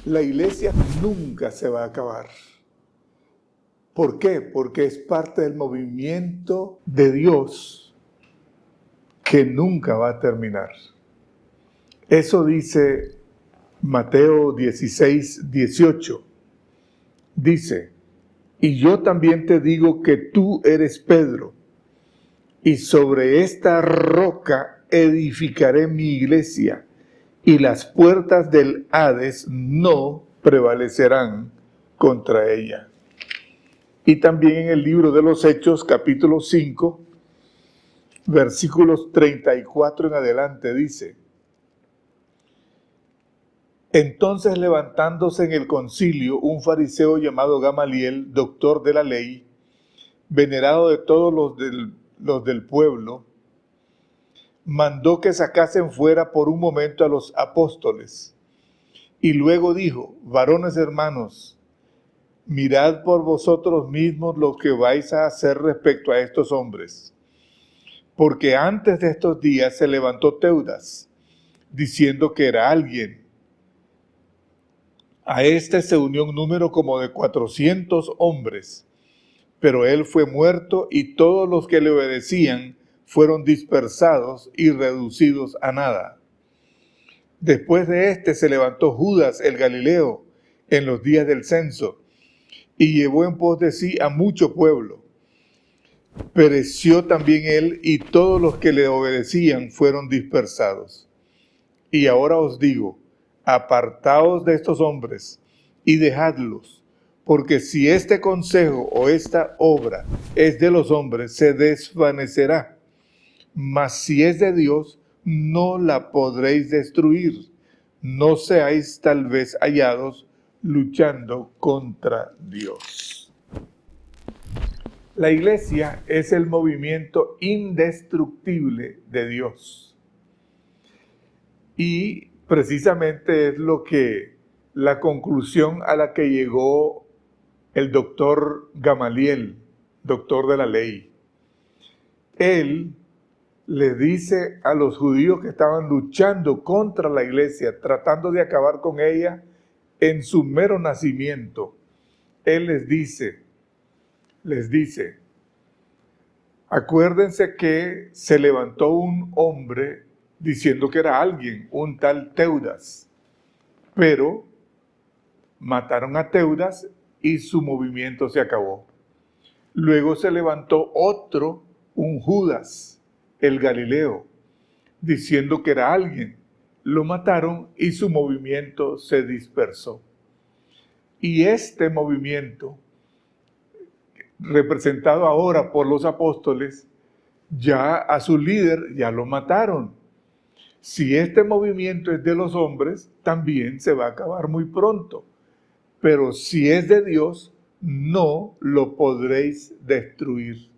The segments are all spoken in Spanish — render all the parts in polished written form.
La iglesia nunca se va a acabar. ¿Por qué? Porque es parte del movimiento de Dios que nunca va a terminar. Eso dice Mateo 16, 18. Dice: y yo también te digo que tú eres Pedro, y sobre esta roca edificaré mi iglesia, y las puertas del Hades no prevalecerán contra ella. Y también en el libro de los Hechos, capítulo 5, versículos 34 en adelante, dice: entonces, levantándose en el concilio un fariseo llamado Gamaliel, doctor de la ley, venerado de todos los del pueblo, mandó que sacasen fuera por un momento a los apóstoles. Y luego dijo: varones hermanos, mirad por vosotros mismos lo que vais a hacer respecto a estos hombres. Porque antes de estos días se levantó Teudas, diciendo que era alguien. A este se unió un número como de 400 hombres, pero él fue muerto y todos los que le obedecían fueron dispersados y reducidos a nada. Después de este se levantó Judas el Galileo en los días del censo y llevó en pos de sí a mucho pueblo. Pereció también él y todos los que le obedecían fueron dispersados. Y ahora os digo: apartaos de estos hombres y dejadlos, porque si este consejo o esta obra es de los hombres, se desvanecerá. Mas si es de Dios, no la podréis destruir. No seáis tal vez hallados luchando contra Dios. La iglesia es el movimiento indestructible de Dios. Y precisamente es lo que la conclusión a la que llegó el doctor Gamaliel, doctor de la ley. Él le dice a los judíos que estaban luchando contra la iglesia, tratando de acabar con ella en su mero nacimiento. Él les dice, acuérdense que se levantó un hombre diciendo que era alguien, un tal Teudas, pero mataron a Teudas y su movimiento se acabó. Luego se levantó otro, un Judas, el Galileo, diciendo que era alguien. Lo mataron y su movimiento se dispersó. Y este movimiento, representado ahora por los apóstoles, ya a su líder ya lo mataron. Si este movimiento es de los hombres, también se va a acabar muy pronto. Pero si es de Dios, no lo podréis destruir.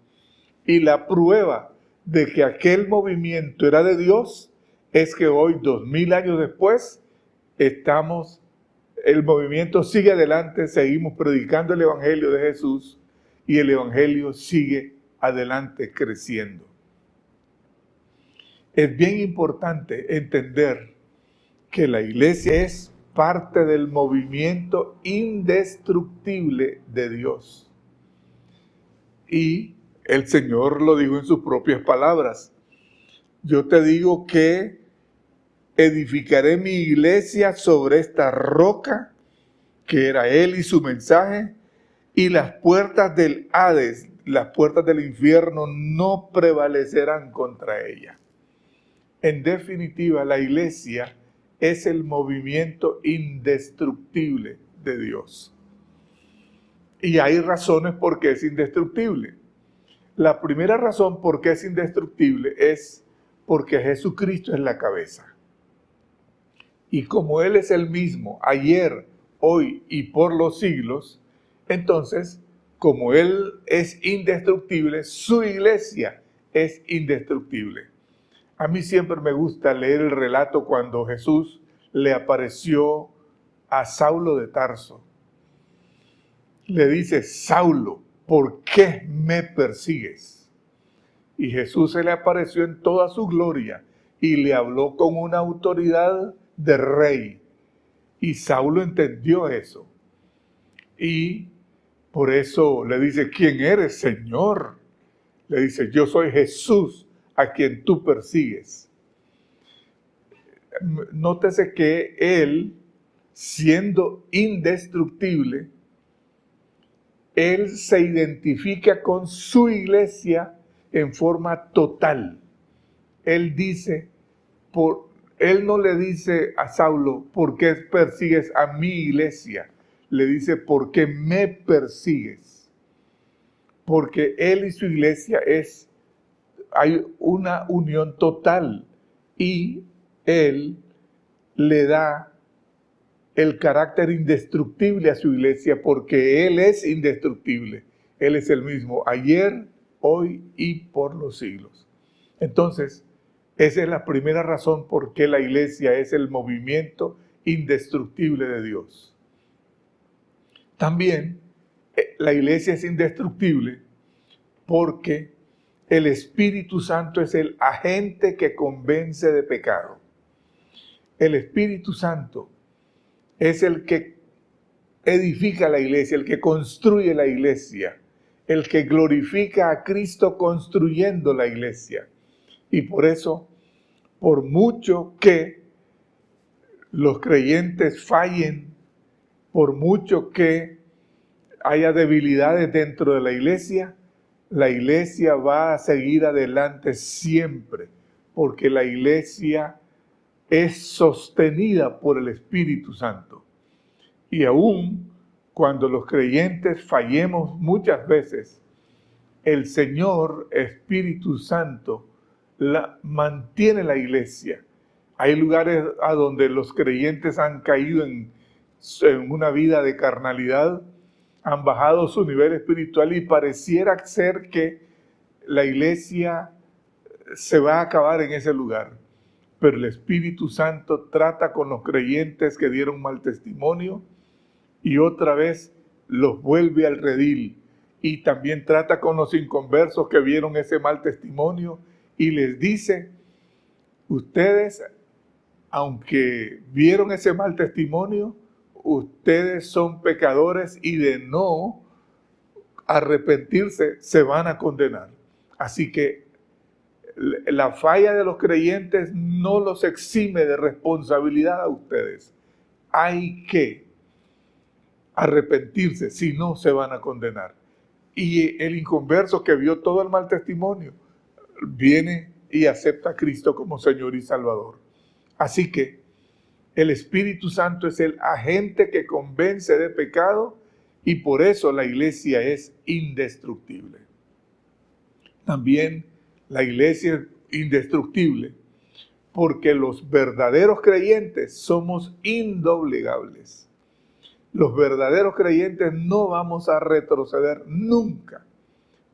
Y la prueba de que aquel movimiento era de Dios es que hoy, 2000 años después, el movimiento sigue adelante, seguimos predicando el Evangelio de Jesús y el Evangelio sigue adelante creciendo. Es bien importante entender que la iglesia es parte del movimiento indestructible de Dios. Y el Señor lo dijo en sus propias palabras. Yo te digo que edificaré mi iglesia sobre esta roca, que era Él y su mensaje, y las puertas del Hades, las puertas del infierno, no prevalecerán contra ella. En definitiva, la iglesia es el movimiento indestructible de Dios. Y hay razones por qué es indestructible. La primera razón por qué es indestructible es porque Jesucristo es la cabeza. Y como Él es el mismo ayer, hoy y por los siglos, entonces, como Él es indestructible, su iglesia es indestructible. A mí siempre me gusta leer el relato cuando Jesús le apareció a Saulo de Tarso. Le dice: Saulo, ¿por qué me persigues? Y Jesús se le apareció en toda su gloria y le habló con una autoridad de rey. Y Saulo entendió eso. Y por eso le dice, ¿quién eres, Señor? Le dice, yo soy Jesús a quien tú persigues. Nótese que él, siendo indestructible, él se identifica con su iglesia en forma total. Él dice, él no le dice a Saulo, ¿por qué persigues a mi iglesia? Le dice, ¿por qué me persigues? Porque él y su iglesia hay una unión total y él le da el carácter indestructible a su iglesia porque él es indestructible. Él es el mismo ayer, hoy y por los siglos. Entonces, esa es la primera razón por qué la iglesia es el movimiento indestructible de Dios. También la iglesia es indestructible porque el Espíritu Santo es el agente que convence de pecado. El Espíritu Santo es el que edifica la iglesia, el que construye la iglesia, el que glorifica a Cristo construyendo la iglesia. Y por eso, por mucho que los creyentes fallen, por mucho que haya debilidades dentro de la iglesia va a seguir adelante siempre, porque la iglesia es sostenida por el Espíritu Santo. Y aún cuando los creyentes fallemos muchas veces, el Señor Espíritu Santo mantiene la iglesia. Hay lugares a donde los creyentes han caído en una vida de carnalidad, han bajado su nivel espiritual y pareciera ser que la iglesia se va a acabar en ese lugar. Pero el Espíritu Santo trata con los creyentes que dieron mal testimonio y otra vez los vuelve al redil. Y también trata con los inconversos que vieron ese mal testimonio y les dice, ustedes, aunque vieron ese mal testimonio, ustedes son pecadores y de no arrepentirse se van a condenar. Así que la falla de los creyentes no los exime de responsabilidad a ustedes. Hay que arrepentirse, si no se van a condenar. Y el inconverso que vio todo el mal testimonio viene y acepta a Cristo como Señor y Salvador. Así que el Espíritu Santo es el agente que convence de pecado y por eso la iglesia es indestructible. También la iglesia es indestructible porque los verdaderos creyentes somos indoblegables. Los verdaderos creyentes no vamos a retroceder nunca,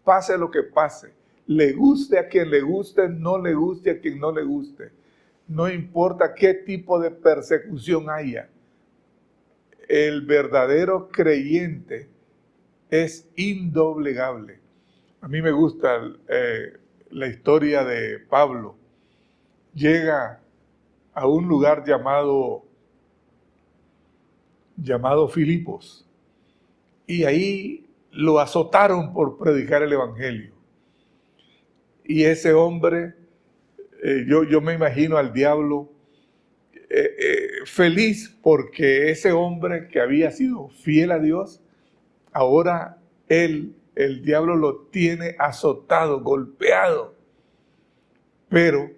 pase lo que pase, le guste a quien le guste, no le guste a quien no le guste. No importa qué tipo de persecución haya, el verdadero creyente es indoblegable. A mí me gusta la historia de Pablo. Llega a un lugar llamado Filipos y ahí lo azotaron por predicar el evangelio. Y ese hombre, yo me imagino al diablo feliz porque ese hombre que había sido fiel a Dios, ahora el diablo lo tiene azotado, golpeado. Pero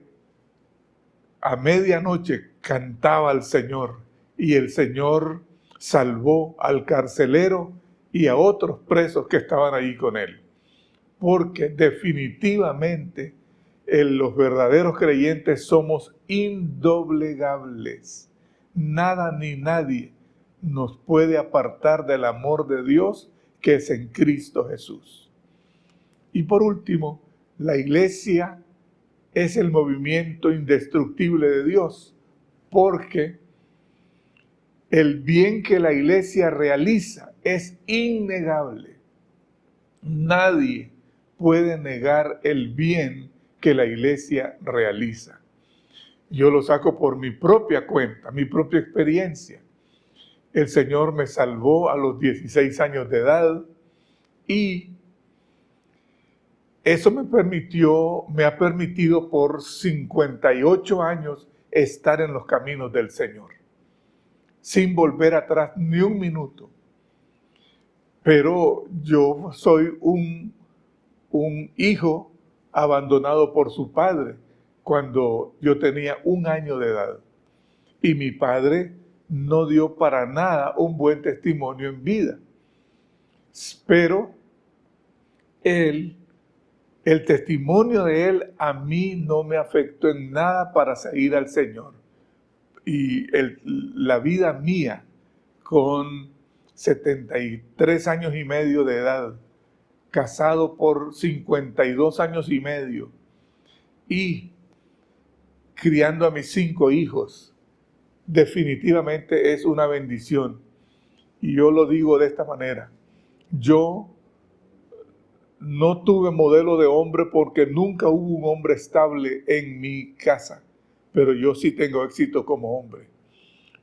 a medianoche cantaba al Señor y el Señor salvó al carcelero y a otros presos que estaban ahí con él. Porque definitivamente los verdaderos creyentes somos indoblegables. Nada ni nadie nos puede apartar del amor de Dios que es en Cristo Jesús. Y por último, la iglesia es el movimiento indestructible de Dios, porque el bien que la iglesia realiza es innegable. Nadie puede negar el bien que la iglesia realiza. Yo lo saco por mi propia cuenta, mi propia experiencia. El Señor me salvó a los 16 años de edad y eso me ha permitido por 58 años estar en los caminos del Señor, sin volver atrás ni un minuto. Pero yo soy un hijo abandonado por su padre cuando yo tenía 1 año de edad. Y mi padre no dio para nada un buen testimonio en vida. Pero el testimonio de él a mí no me afectó en nada para seguir al Señor. Y la vida mía con 73 años y medio de edad, casado por 52 años y medio y criando a mis 5 hijos, definitivamente es una bendición. Y yo lo digo de esta manera: yo no tuve modelo de hombre porque nunca hubo un hombre estable en mi casa, pero yo sí tengo éxito como hombre.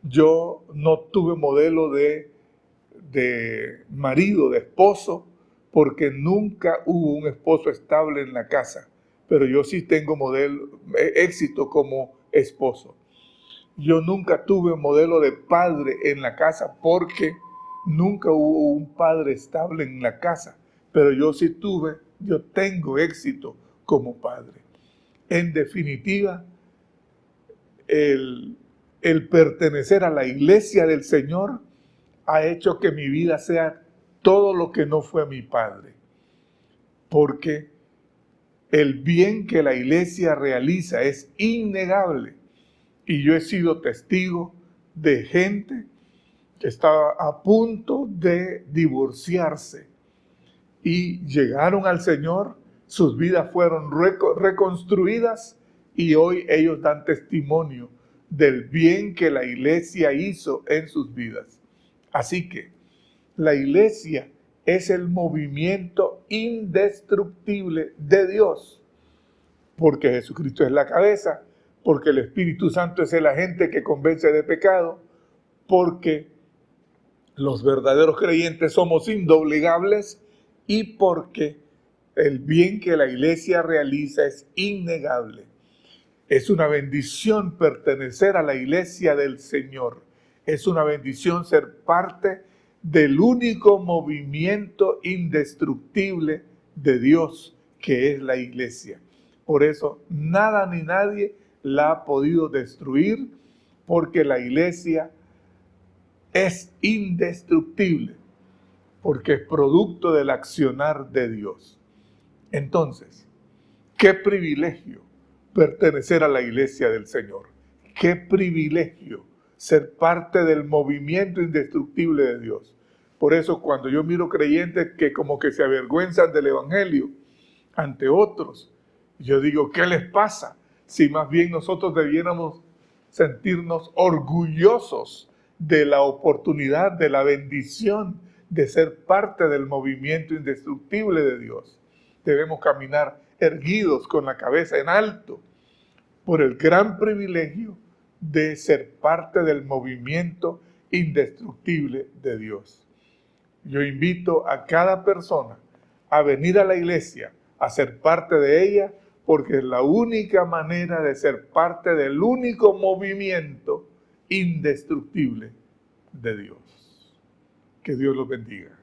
Yo no tuve modelo de marido, de esposo, porque nunca hubo un esposo estable en la casa, pero yo sí tengo éxito como esposo. Yo nunca tuve modelo de padre en la casa porque nunca hubo un padre estable en la casa, pero yo tengo éxito como padre. En definitiva, el pertenecer a la iglesia del Señor ha hecho que mi vida sea todo lo que no fue mi padre, porque el bien que la iglesia realiza es innegable. Y yo he sido testigo de gente que estaba a punto de divorciarse y llegaron al Señor, sus vidas fueron reconstruidas y hoy ellos dan testimonio del bien que la iglesia hizo en sus vidas. Así que la iglesia es el movimiento indestructible de Dios, porque Jesucristo es la cabeza, porque el Espíritu Santo es el agente que convence de pecado, porque los verdaderos creyentes somos indoblegables y porque el bien que la iglesia realiza es innegable. Es una bendición pertenecer a la iglesia del Señor. Es una bendición ser parte del único movimiento indestructible de Dios, que es la iglesia. Por eso nada ni nadie la ha podido destruir, porque la iglesia es indestructible, porque es producto del accionar de Dios. Entonces, qué privilegio pertenecer a la iglesia del Señor. Qué privilegio ser parte del movimiento indestructible de Dios. Por eso cuando yo miro creyentes que como que se avergüenzan del evangelio ante otros, yo digo, ¿qué les pasa? Si más bien nosotros debiéramos sentirnos orgullosos de la oportunidad, de la bendición de ser parte del movimiento indestructible de Dios. Debemos caminar erguidos con la cabeza en alto por el gran privilegio de ser parte del movimiento indestructible de Dios. Yo invito a cada persona a venir a la iglesia, a ser parte de ella, porque es la única manera de ser parte del único movimiento indestructible de Dios. Que Dios los bendiga.